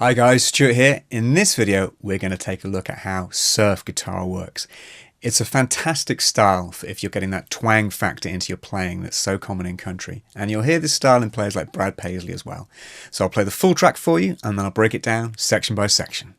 Hi guys, Stuart here. In this video, we're going to take a look at how surf guitar works. It's a fantastic style for if you're getting that twang factor into your playing that's so common in country. And you'll hear this style in players like Brad Paisley as well. So I'll play the full track for you and then I'll break it down section by section.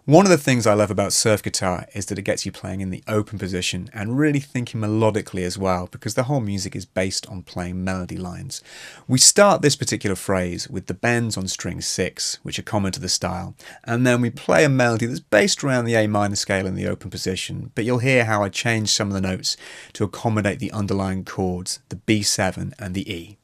One of the things I love about surf guitar is that it gets you playing in the open position and really thinking melodically as well, because the whole music is based on playing melody lines. We start this particular phrase with the bends on string 6, which are common to the style, and then we play a melody that's based around the A minor scale in the open position, but you'll hear how I change some of the notes to accommodate the underlying chords, the B7 and the E.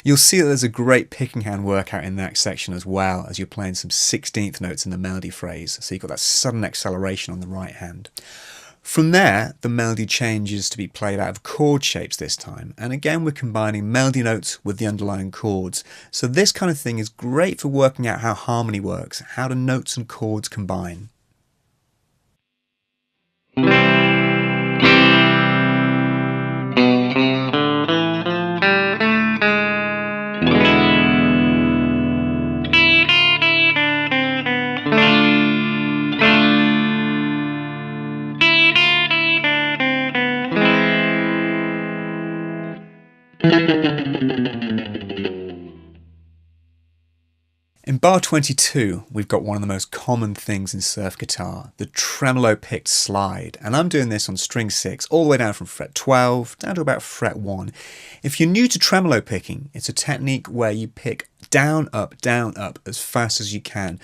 You'll see that there's a great picking hand workout in that section as well, as you're playing some 16th notes in the melody phrase, so you've got that sudden acceleration on the right hand. From there, the melody changes to be played out of chord shapes this time, and again we're combining melody notes with the underlying chords. So this kind of thing is great for working out how harmony works, how the notes and chords combine. In bar 22, we've got one of the most common things in surf guitar, the tremolo picked slide, and I'm doing this on string 6 all the way down from fret 12 down to about fret 1. If you're new to tremolo picking, it's a technique where you pick down, up as fast as you can.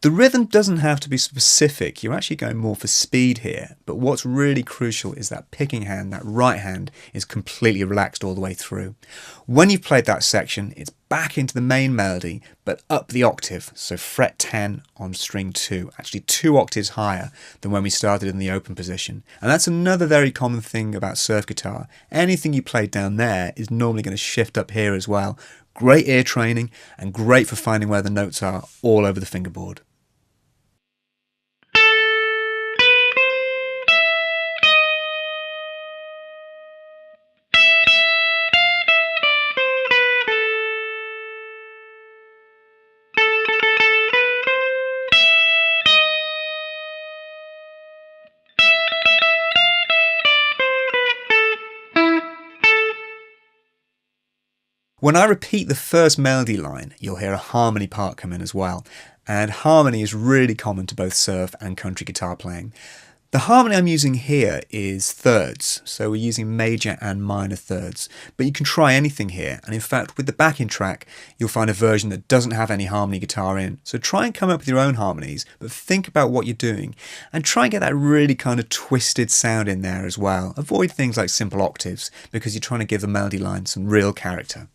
The rhythm doesn't have to be specific, you're actually going more for speed here, but what's really crucial is that picking hand, that right hand, is completely relaxed all the way through. When you've played that section, it's back into the main melody, but up the octave, so fret 10 on string 2, actually 2 octaves higher than when we started in the open position. And that's another very common thing about surf guitar. Anything you play down there is normally going to shift up here as well. Great ear training and great for finding where the notes are all over the fingerboard. When I repeat the first melody line, you'll hear a harmony part come in as well, and harmony is really common to both surf and country guitar playing. The harmony I'm using here is thirds, so we're using major and minor thirds, but you can try anything here, and in fact with the backing track you'll find a version that doesn't have any harmony guitar in, so try and come up with your own harmonies, but think about what you're doing, and try and get that really kind of twisted sound in there as well. Avoid things like simple octaves, because you're trying to give the melody line some real character.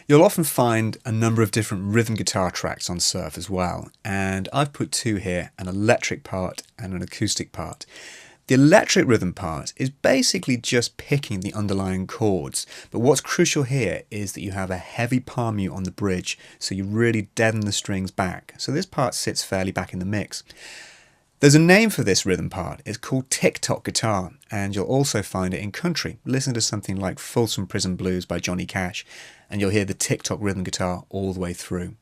You'll often find a number of different rhythm guitar tracks on surf as well, and I've put two here, an electric part and an acoustic part. The electric rhythm part is basically just picking the underlying chords, but what's crucial here is that you have a heavy palm mute on the bridge, so you really deaden the strings back, so this part sits fairly back in the mix. There's a name for this rhythm part, it's called tick-tock guitar, and you'll also find it in country. Listen to something like Folsom Prison Blues by Johnny Cash, and you'll hear the tick-tock rhythm guitar all the way through.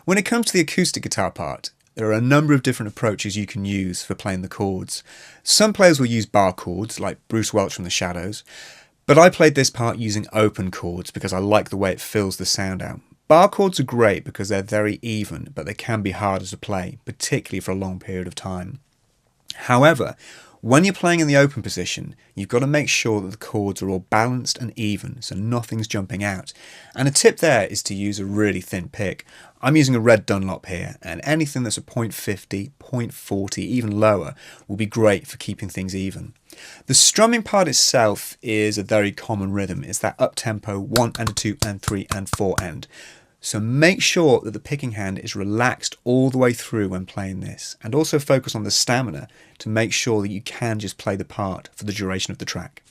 When it comes to the acoustic guitar part, there are a number of different approaches you can use for playing the chords. Some players will use bar chords, like Bruce Welch from The Shadows, but I played this part using open chords because I like the way it fills the sound out. Bar chords are great because they're very even, but they can be harder to play, particularly for a long period of time. However, when you're playing in the open position, you've got to make sure that the chords are all balanced and even, so nothing's jumping out. And a tip there is to use a really thin pick. I'm using a red Dunlop here, and anything that's a 0.50, 0.40, even lower will be great for keeping things even. The strumming part itself is a very common rhythm. It's that up-tempo 1 and a 2 and 3 and 4 and. So make sure that the picking hand is relaxed all the way through when playing this, and also focus on the stamina to make sure that you can just play the part for the duration of the track.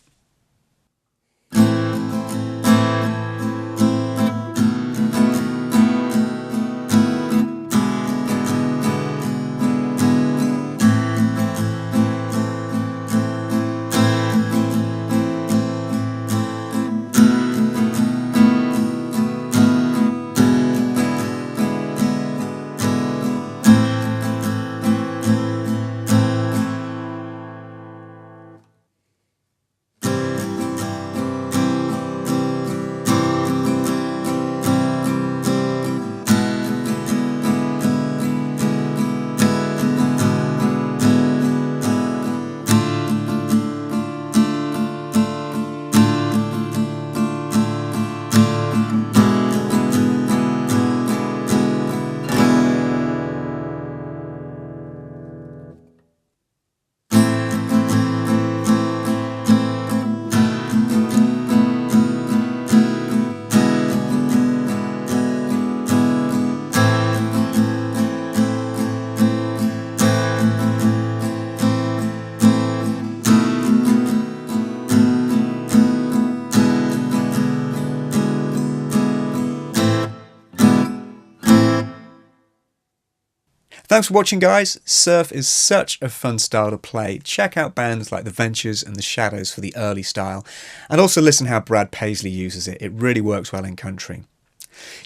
Thanks for watching, guys. Surf is such a fun style to play. Check out bands like The Ventures and The Shadows for the early style, and also listen how Brad Paisley uses it. It really works well in country.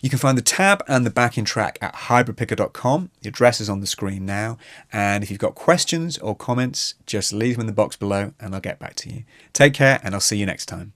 You can find the tab and the backing track at hybridpicker.com. The address is on the screen now, and if you've got questions or comments, just leave them in the box below and I'll get back to you. Take care, and I'll see you next time.